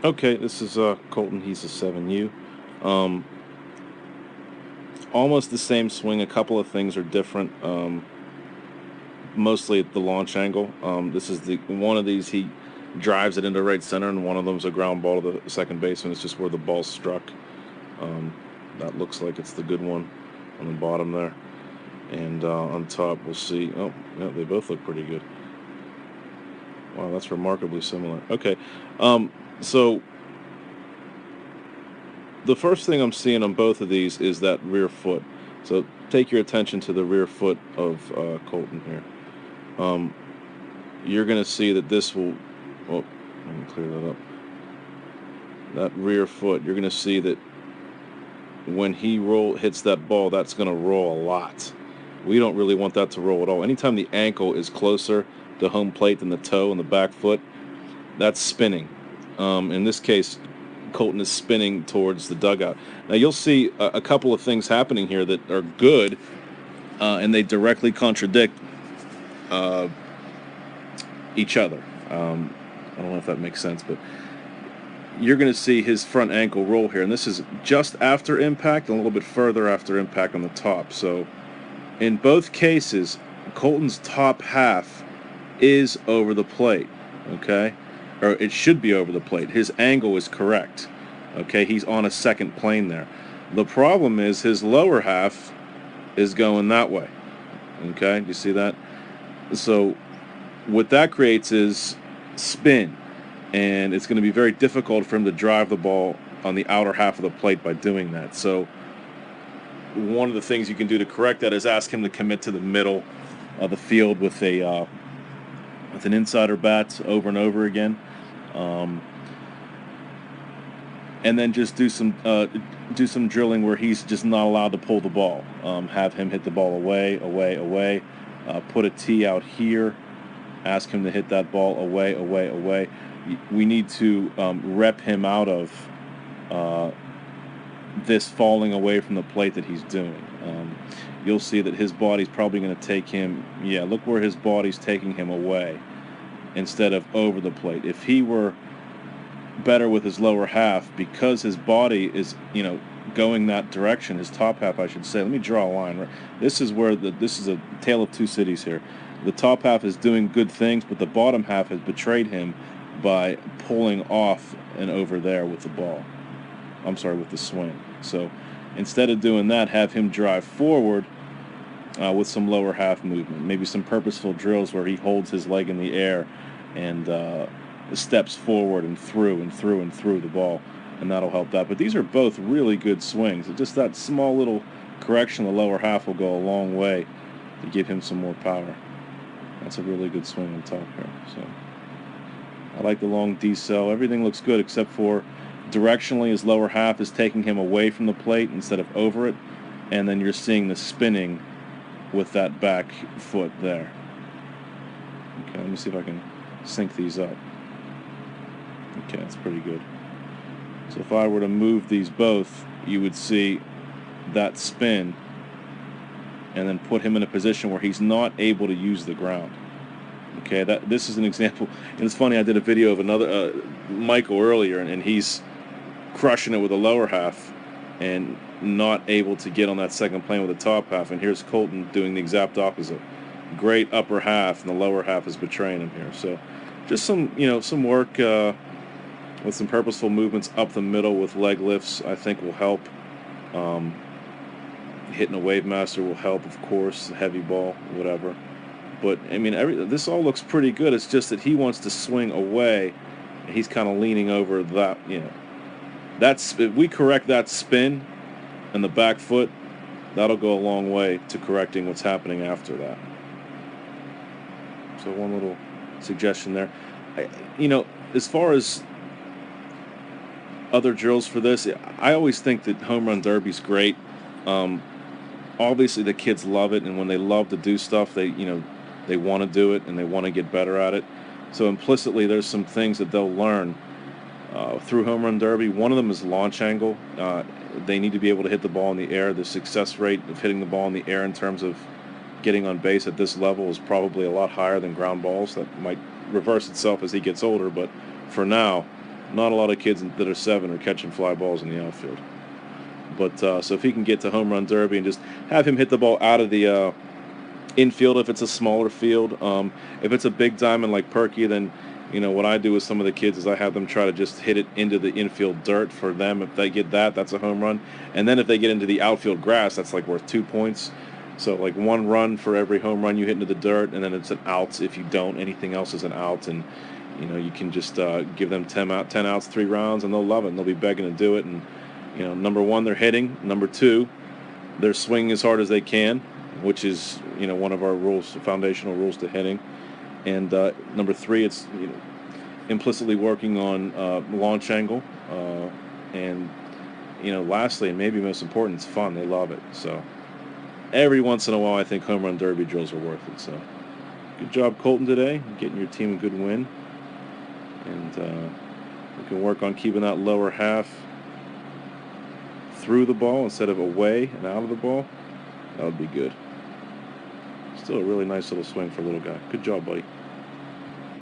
Okay, this is Colton. He's a 7U. Um, Almost the same swing. A couple of things are different. Mostly at the launch angle. This is the one of these he drives it into right center, and one of them's a ground ball to the second baseman. It's just where the ball struck. Um, that looks like it's the good one on the bottom there. And on top, we'll see. Oh, yeah, they both look pretty good. Wow, that's remarkably similar. Okay, so the first thing I'm seeing on both of these is that rear foot. So take your attention to the rear foot of Colton here. Um, you're going to see that this will. Well, let me clear that up. That rear foot, you're going to see that when he hits that ball, that's going to roll a lot. We don't really want that to roll at all. Anytime the ankle is closer to home plate than the toe and the back foot, that's spinning. In this case, Colton is spinning towards the dugout. Now you'll see a couple of things happening here that are good, and they directly contradict uh, each other. I don't know if that makes sense, but you're going to see his front ankle roll here, and this is just after impact, and a little bit further after impact on the top. So in both cases, Colton's top half is over the plate, okay? Or it should be over the plate. His angle is correct, okay? He's on a second plane there. The problem is his lower half is going that way, okay? Do you see that? So what that creates is spin, and it's going to be very difficult for him to drive the ball on the outer half of the plate by doing that. So one of the things you can do to correct that is ask him to commit to the middle of the field with an insider bat over and over again, and then just do some drilling where he's just not allowed to pull the ball. Have him hit the ball away, away, away. Put a tee out here. Ask him to hit that ball away, away, away. We need to rep him out of this falling away from the plate that he's doing. You'll see that his body's probably going to take him, look where his body's taking him away instead of over the plate. If he were better with his lower half, because his body is, going that direction, his top half, I should say. Let me draw a line. This is where this is a tale of two cities here. The top half is doing good things, but the bottom half has betrayed him by pulling off and over there with the ball. I'm sorry, with the swing. So instead of doing that, have him drive forward with some lower half movement. Maybe some purposeful drills where he holds his leg in the air and steps forward and through and through and through the ball, and that'll help that. But these are both really good swings. Just that small little correction of the lower half will go a long way to give him some more power. That's a really good swing on top here. So I like the long decel. Everything looks good except for directionally his lower half is taking him away from the plate instead of over it, and then you're seeing the spinning with that back foot there. Okay, let me see if I can sync these up. Okay, that's pretty good. So if I were to move these both, you would see that spin and then put him in a position where he's not able to use the ground. Okay, this is an example. And it's funny, I did a video of another Michael earlier, and he's crushing it with the lower half and not able to get on that second plane with the top half. And here's Colton doing the exact opposite. Great upper half, and the lower half is betraying him here. So just some work with some purposeful movements up the middle with leg lifts, I think will help. Hitting a Wave Master will help, of course, heavy ball, whatever. But, I mean, this all looks pretty good. It's just that he wants to swing away, and he's kind of leaning over that, If we correct that spin and the back foot, that'll go a long way to correcting what's happening after that. So one little suggestion there. As far as other drills for this, I always think that Home Run Derby's great. Obviously, the kids love it, and when they love to do stuff, they want to do it, and they want to get better at it. So implicitly, there's some things that they'll learn through Home Run Derby. One of them is launch angle. They need to be able to hit the ball in the air. The success rate of hitting the ball in the air in terms of getting on base at this level is probably a lot higher than ground balls. That might reverse itself as he gets older, but for now, Not a lot of kids that are 7 are catching fly balls in the outfield. But so if he can get to home run derby and just have him hit the ball out of the infield if it's a smaller field. If it's a big diamond like Perky, then what I do with some of the kids is I have them try to just hit it into the infield dirt for them. If they get that, that's a home run. And then if they get into the outfield grass, that's like worth 2 points. So like 1 run for every home run you hit into the dirt, and then it's an out if you don't. Anything else is an out, and you can just give them 10 outs, 3 rounds, and they'll love it. And they'll be begging to do it. And number 1, they're hitting. Number 2, they're swinging as hard as they can, which is one of our rules, foundational rules to hitting. And number 3, it's implicitly working on launch angle, and lastly, and maybe most important, it's fun. They love it. So every once in a while, I think home run derby drills are worth it. So good job, Colton, today, getting your team a good win. And we can work on keeping that lower half through the ball instead of away and out of the ball. That would be good. Still a really nice little swing for a little guy. Good job, buddy.